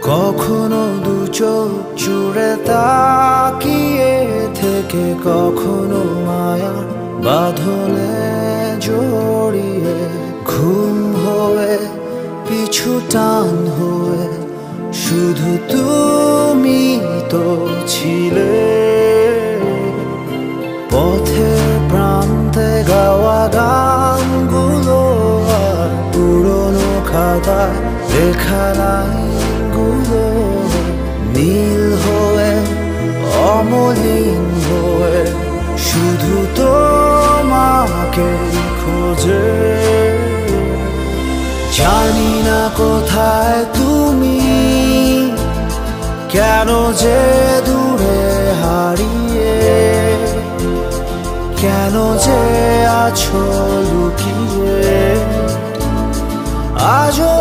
কখনো দু চোখ জুড়ে তাকিয়ে থেকে, কখনো মায়া বাঁধনে জড়িয়ে, ঘুম হয়ে পিছু টান হয়ে শুধু তুমি তো ছিলে। পথের প্রান্তে গাওয়া গানগুলো আর পুরনো খাতায় লেখা লাইনগুলো নীল হয়ে অমলিন হয়ে শুধু তোমাকে খোঁজে। জানি না কোথায় তুমি, কেন যে দূরে হারিয়ে, কেন যে আছো লুকিয়ে। আজও